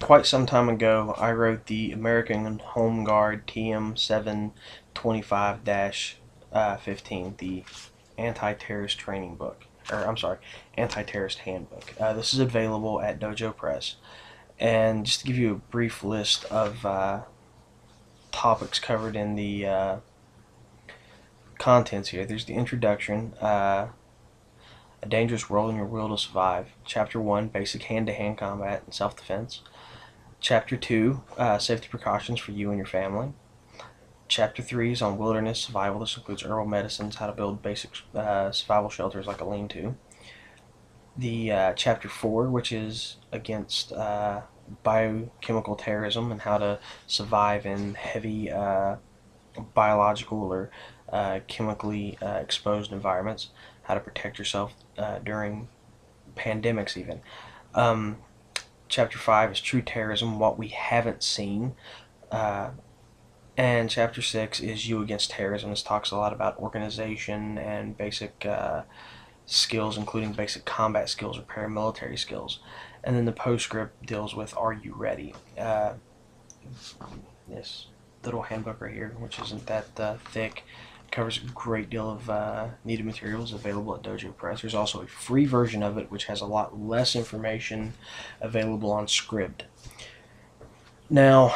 Quite some time ago, I wrote the American Home Guard TM725-15, the anti-terrorist training book, or I'm sorry, anti-terrorist handbook. This is available at Dojo Press. And just to give you a brief list of topics covered in the contents here, there's the introduction, a dangerous role in your will to survive. Chapter 1, basic hand-to-hand combat and self-defense. Chapter 2, safety precautions for you and your family. Chapter 3 is on wilderness survival. This includes herbal medicines, how to build basic survival shelters like a lean-to. The Chapter 4, which is against biochemical terrorism and how to survive in heavy biological or chemically exposed environments, how to protect yourself during pandemics even. Chapter 5 is True Terrorism, What We Haven't Seen. And Chapter 6 is You Against Terrorism. This talks a lot about organization and basic skills, including basic combat skills or paramilitary skills. And then the postscript deals with Are You Ready? This little handbook right here, which isn't that thick, covers a great deal of needed materials available at Dojo Press. There's also a free version of it which has a lot less information available on Scribd. Now,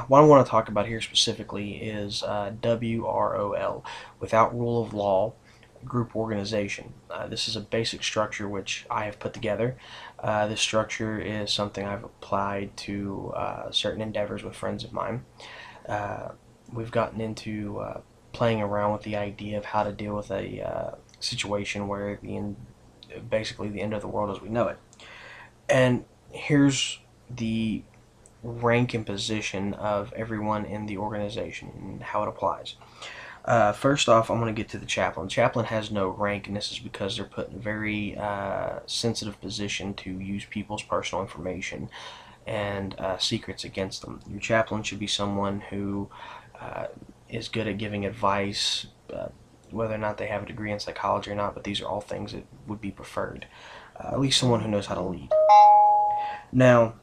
what I want to talk about here specifically is WROL, Without Rule of Law Group Organization. This is a basic structure which I have put together. This structure is something I've applied to certain endeavors with friends of mine. We've gotten into playing around with the idea of how to deal with a situation where basically the end of the world as we know it. And here's the rank and position of everyone in the organization and how it applies. First off, I'm going to get to the chaplain. The chaplain has no rank, and this is because they're put in a very sensitive position to use people's personal information and secrets against them. Your chaplain should be someone who is good at giving advice, whether or not they have a degree in psychology or not, but these are all things that would be preferred. At least someone who knows how to lead. Now,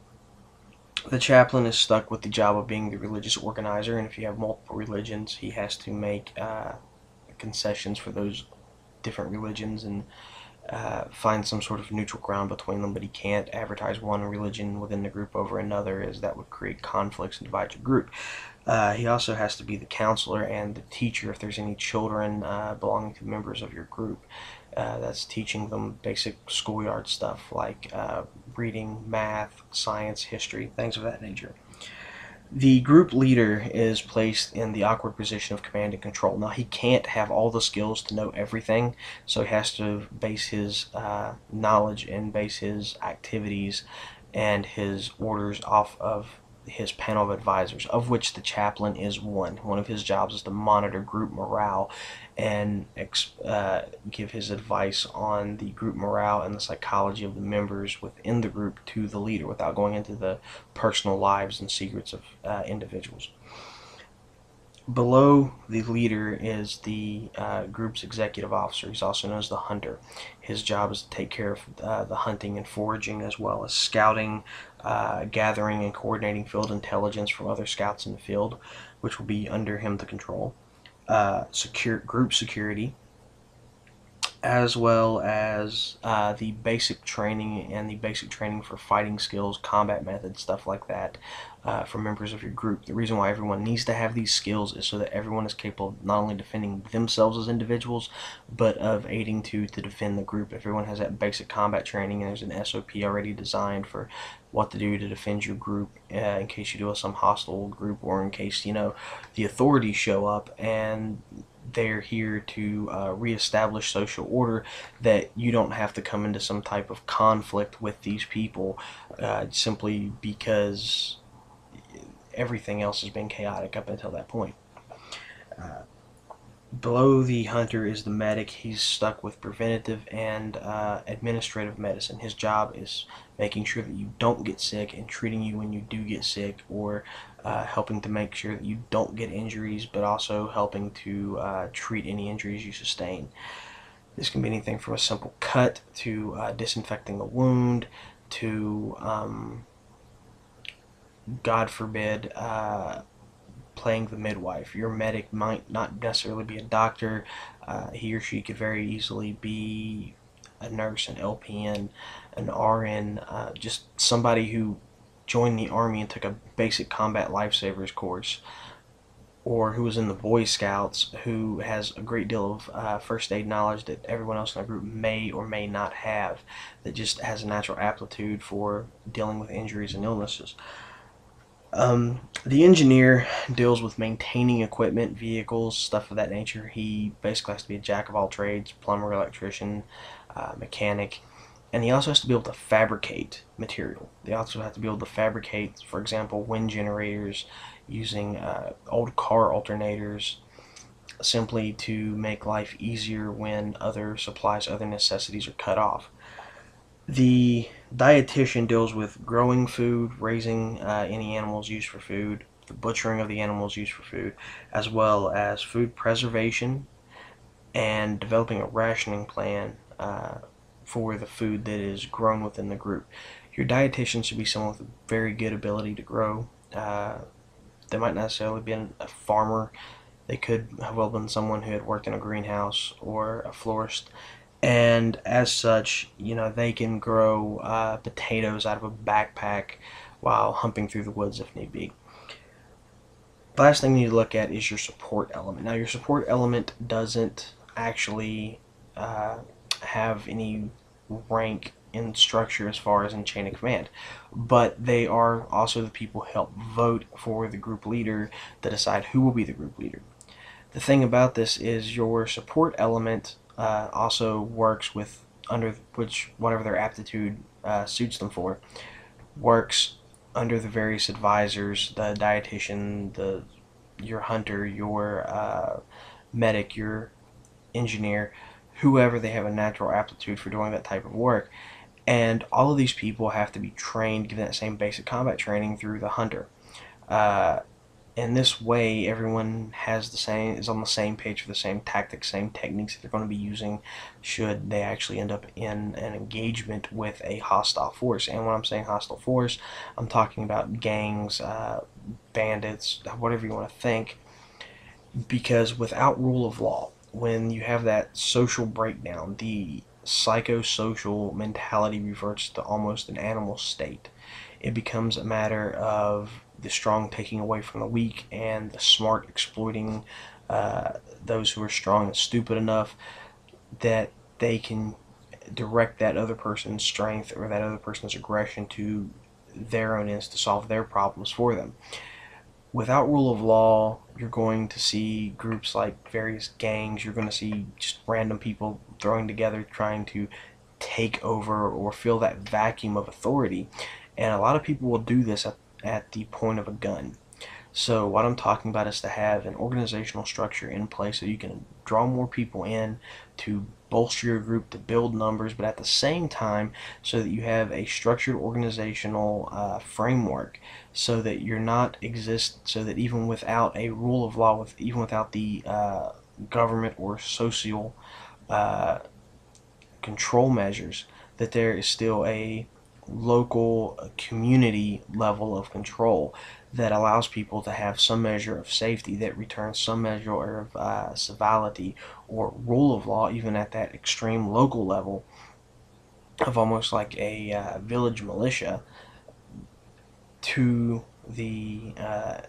the chaplain is stuck with the job of being the religious organizer, and if you have multiple religions, he has to make concessions for those different religions and find some sort of neutral ground between them, but he can't advertise one religion within the group over another, as that would create conflicts and divide your group. He also has to be the counselor and the teacher if there's any children belonging to members of your group. That's teaching them basic schoolyard stuff like reading, math, science, history, things of that nature. The group leader is placed in the awkward position of command and control. Now, he can't have all the skills to know everything, so he has to base his knowledge and base his activities and his orders off of his panel of advisors, of which the chaplain is one. One of his jobs is to monitor group morale and give his advice on the group morale and the psychology of the members within the group to the leader without going into the personal lives and secrets of individuals. Below the leader is the group's executive officer. He's also known as the hunter. His job is to take care of the hunting and foraging, as well as scouting, gathering and coordinating field intelligence from other scouts in the field, which will be under him to control. Group security, as well as the basic training and the basic training for fighting skills, combat methods, stuff like that for members of your group. The reason why everyone needs to have these skills is so that everyone is capable of not only defending themselves as individuals, but of aiding to defend the group. Everyone has that basic combat training, and there's an SOP already designed for what to do to defend your group in case you deal with some hostile group, or in case, the authorities show up and they're here to reestablish social order, that you don't have to come into some type of conflict with these people simply because everything else has been chaotic up until that point. Below the hunter is the medic. He's stuck with preventative and administrative medicine. His job is making sure that you don't get sick and treating you when you do get sick, or helping to make sure that you don't get injuries, but also helping to treat any injuries you sustain. This can be anything from a simple cut to disinfecting a wound to God forbid, playing the midwife. Your medic might not necessarily be a doctor. He or she could very easily be a nurse, an LPN, an RN, just somebody who joined the Army and took a basic combat lifesavers course, or who was in the Boy Scouts, who has a great deal of first aid knowledge that everyone else in the group may or may not have, that just has a natural aptitude for dealing with injuries and illnesses. The engineer deals with maintaining equipment, vehicles, stuff of that nature. He basically has to be a jack of all trades, plumber, electrician, mechanic, and he also has to be able to fabricate material. They also have to be able to fabricate, for example, wind generators using old car alternators, simply to make life easier when other supplies, other necessities are cut off. The dietitian deals with growing food, raising any animals used for food, the butchering of the animals used for food, as well as food preservation and developing a rationing plan for the food that is grown within the group. Your dietitian should be someone with a very good ability to grow. They might not necessarily be a farmer. They could have well been someone who had worked in a greenhouse or a florist, and as such, they can grow potatoes out of a backpack while humping through the woods if need be. Last thing you need to look at is your support element. Now, your support element doesn't actually have any rank in structure as far as in chain of command, but they are also the people who help vote for the group leader to decide who will be the group leader. The thing about this is your support element also works with under which whatever their aptitude suits them for, works under the various advisors, the dietitian, your hunter, your medic, your engineer, whoever they have a natural aptitude for doing that type of work. And all of these people have to be trained, given that same basic combat training through the hunter. Uh, in this way, everyone is on the same page for the same tactics, same techniques that they're going to be using should they actually end up in an engagement with a hostile force. And when I'm saying hostile force, I'm talking about gangs, bandits, whatever you want to think, because without rule of law, when you have that social breakdown, the psychosocial mentality reverts to almost an animal state. It becomes a matter of the strong taking away from the weak and the smart exploiting those who are strong and stupid enough that they can direct that other person's strength or that other person's aggression to their own ends to solve their problems for them. Without rule of law, you're going to see groups like various gangs. You're going to see just random people throwing together trying to take over or fill that vacuum of authority. And a lot of people will do this at the point of a gun. So what I'm talking about is to have an organizational structure in place so you can draw more people in to bolster your group, to build numbers, but at the same time so that you have a structured organizational framework so that you're not so that even without a rule of law, even without the government or social control measures, that there is still a local community level of control that allows people to have some measure of safety, that returns some measure of civility or rule of law, even at that extreme local level of almost like a village militia to the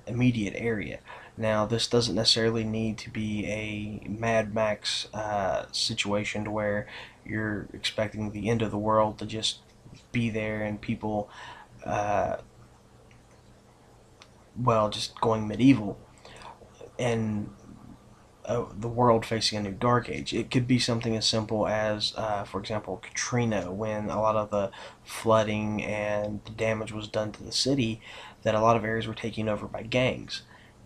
immediate area. Now, this doesn't necessarily need to be a Mad Max situation to where you're expecting the end of the world to just be there and people, just going medieval and the world facing a new dark age. It could be something as simple as, for example, Katrina, when a lot of the flooding and the damage was done to the city, that a lot of areas were taken over by gangs.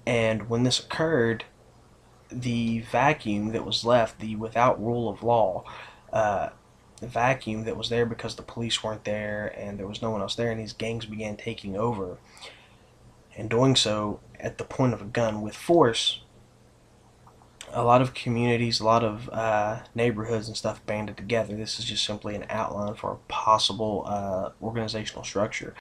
And when this occurred, the vacuum that was left, the without rule of law, the vacuum that was there because the police weren't there and there was no one else there, and these gangs began taking over and doing so at the point of a gun with force. A lot of communities, a lot of neighborhoods and stuff banded together. This is just simply an outline for a possible organizational structure.